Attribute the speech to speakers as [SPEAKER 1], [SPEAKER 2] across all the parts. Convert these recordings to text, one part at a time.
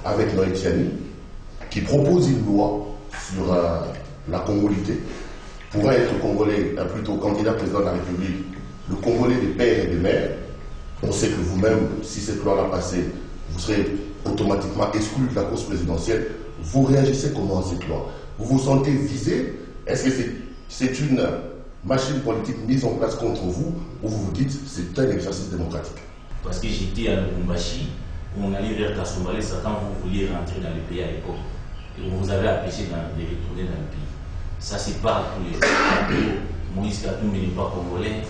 [SPEAKER 1] avec Noël Tiani, qui propose une loi sur la congolité, pourrait être congolais, plutôt candidat président de la République, le congolais des pères et des mères. On sait que vous-même, si cette loi-là passée, vous serez automatiquement exclu de la course présidentielle. Vous réagissez comment à cette loi? Vous vous sentez visé? Est-ce que c'est une machine politique mise en place contre vous, ou vous vous dites c'est un exercice démocratique?
[SPEAKER 2] Parce que j'étais à Lubumbashi, où on allait vers Kasumbalé, quand vous vouliez rentrer dans le pays à l'époque, et on vous avait empêché de retourner dans le pays. Ça c'est pas tous les gens. Moïse Katumbi n'est pas congolais,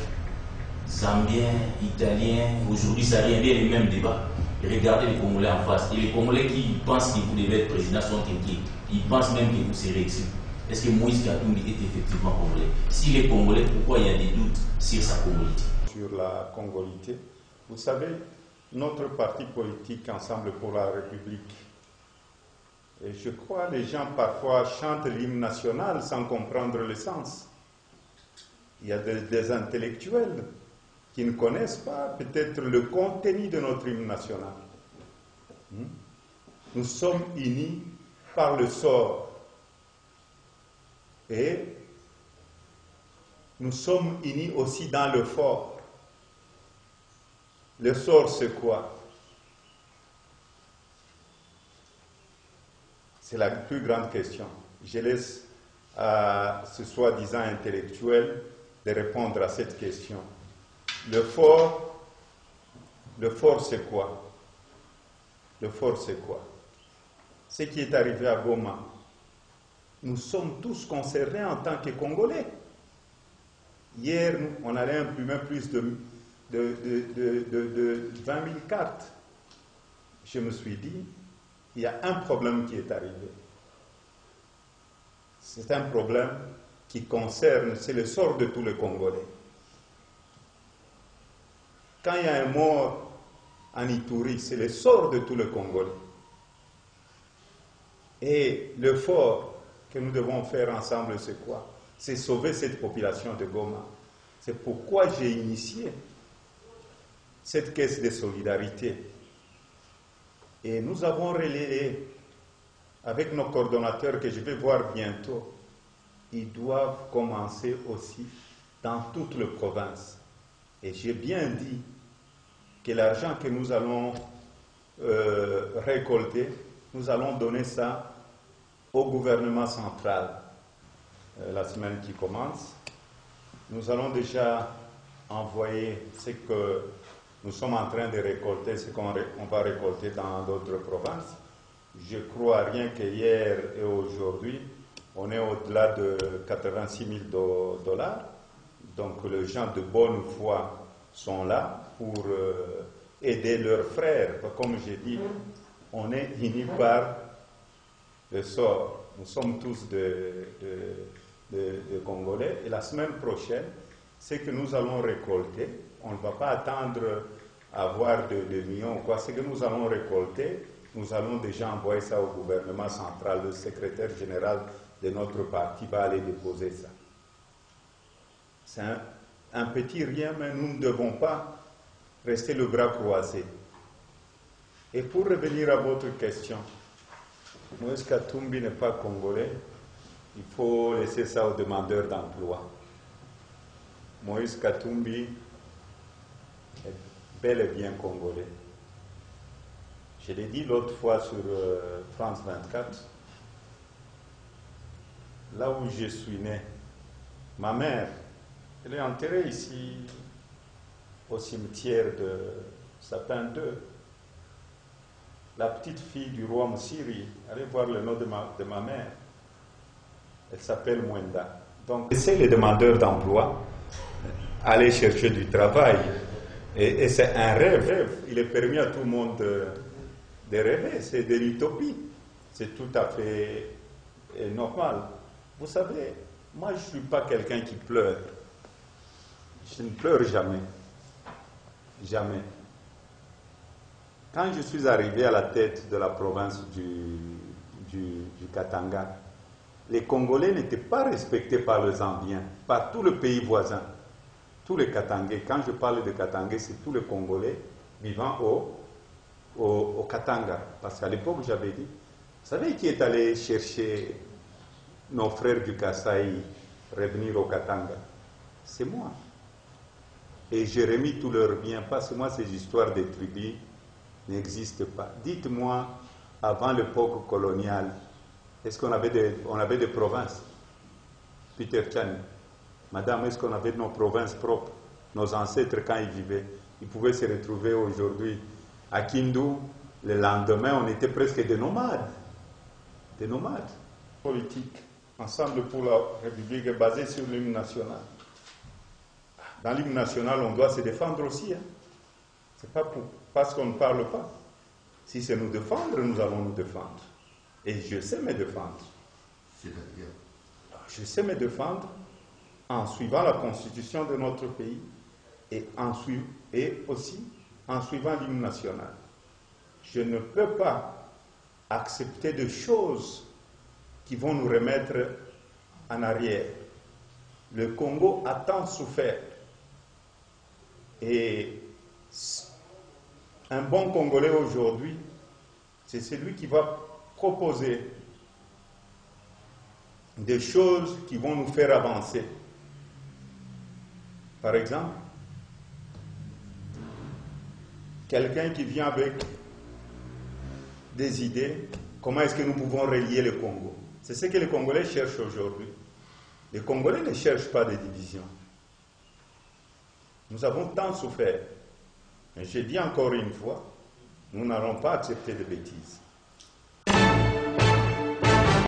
[SPEAKER 2] zambien, italien, aujourd'hui ça revient les mêmes débats. Regardez les Congolais en face. Et les Congolais qui pensent que vous devez être président sont inquiets. Ils pensent même que vous serez exclu. Est-ce que Moïse Katumbi est effectivement congolais? S'il est congolais, pourquoi il y a des doutes sur sa congolité?
[SPEAKER 3] Sur la congolité, vous savez, notre parti politique Ensemble pour la République, et je crois les gens parfois chantent l'hymne national sans comprendre le sens. Il y a des intellectuels qui ne connaissent pas peut-être le contenu de notre hymne national. Nous sommes unis par le sort et nous sommes unis aussi dans le fort. Le sort, c'est quoi? C'est la plus grande question. Je laisse à ce soi-disant intellectuel de répondre à cette question. Le fort, c'est quoi? Le fort, c'est quoi? Ce qui est arrivé à Goma, nous sommes tous concernés en tant que Congolais. Hier, on allait imprimer plus de 20 000 cartes. Je me suis dit, il y a un problème qui est arrivé. C'est un problème qui concerne, c'est le sort de tous les Congolais. Quand il y a un mort en Ituri, c'est le sort de tous les Congolais. Et le fort que nous devons faire ensemble, c'est quoi? C'est sauver cette population de Goma. C'est pourquoi j'ai initié cette caisse de solidarité. Et nous avons relayé avec nos coordonnateurs que je vais voir bientôt. Ils doivent commencer aussi dans toutes les provinces. Et j'ai bien dit que l'argent que nous allons récolter, nous allons donner ça au gouvernement central. La semaine qui commence, nous allons déjà envoyer ce que nous sommes en train de récolter, ce qu'on va récolter dans d'autres provinces. Je crois rien que hier et aujourd'hui, on est au-delà de 86 000 $. Donc les gens de bonne foi sont là pour aider leurs frères. Comme j'ai dit, on est unis par le sort. Nous sommes tous de Congolais. Et la semaine prochaine, ce que nous allons récolter, on ne va pas attendre à avoir des millions ou quoi. Ce que nous allons récolter, nous allons déjà envoyer ça au gouvernement central. Le secrétaire général de notre parti va aller déposer ça. C'est un petit rien, mais nous ne devons pas rester le bras croisé. Et pour revenir à votre question, Moïse Katumbi n'est pas congolais, il faut laisser ça aux demandeurs d'emploi. Moïse Katumbi est bel et bien congolais. Je l'ai dit l'autre fois sur France 24, là où je suis né, ma mère, elle est enterrée ici au cimetière de Sapin 2. La petite fille du roi Msiri, allez voir le nom de ma mère, elle s'appelle Mwenda. Donc, c'est les demandeurs d'emploi, aller chercher du travail. Et c'est un rêve. Il est permis à tout le monde de rêver, c'est de l'utopie. C'est tout à fait normal. Vous savez, moi je ne suis pas quelqu'un qui pleure. Je ne pleure jamais. Jamais. Quand je suis arrivé à la tête de la province du Katanga, les Congolais n'étaient pas respectés par les Zambiens, par tout le pays voisin. Tous les Katangais, quand je parle de Katangais, c'est tous les Congolais vivant au Katanga. Parce qu'à l'époque, j'avais dit, vous savez qui est allé chercher nos frères du Kasaï revenir au Katanga? C'est moi. Et j'ai remis tous leurs biens, parce que moi, ces histoires de tribus n'existent pas. Dites-moi, avant l'époque coloniale, est-ce qu'on avait des provinces? Peter Chan, madame, est-ce qu'on avait nos provinces propres? Nos ancêtres, quand ils vivaient, ils pouvaient se retrouver aujourd'hui à Kindu. Le lendemain, on était presque des nomades. Des nomades. Politique, Ensemble pour la République, est basée sur l'hymne national. Dans l'hymne national, on doit se défendre aussi. Hein. C'est pas parce qu'on ne parle pas. Si c'est nous défendre, nous allons nous défendre. Et je sais me défendre.
[SPEAKER 1] C'est-à-dire?
[SPEAKER 3] Je sais me défendre en suivant la constitution de notre pays et aussi en suivant l'hymne national. Je ne peux pas accepter de choses qui vont nous remettre en arrière. Le Congo a tant souffert. Et un bon Congolais aujourd'hui, c'est celui qui va proposer des choses qui vont nous faire avancer. Par exemple, quelqu'un qui vient avec des idées, comment est-ce que nous pouvons relier le Congo? C'est ce que les Congolais cherchent aujourd'hui. Les Congolais ne cherchent pas de division. Nous avons tant souffert. Mais j'ai dit encore une fois, nous n'allons pas accepter de bêtises.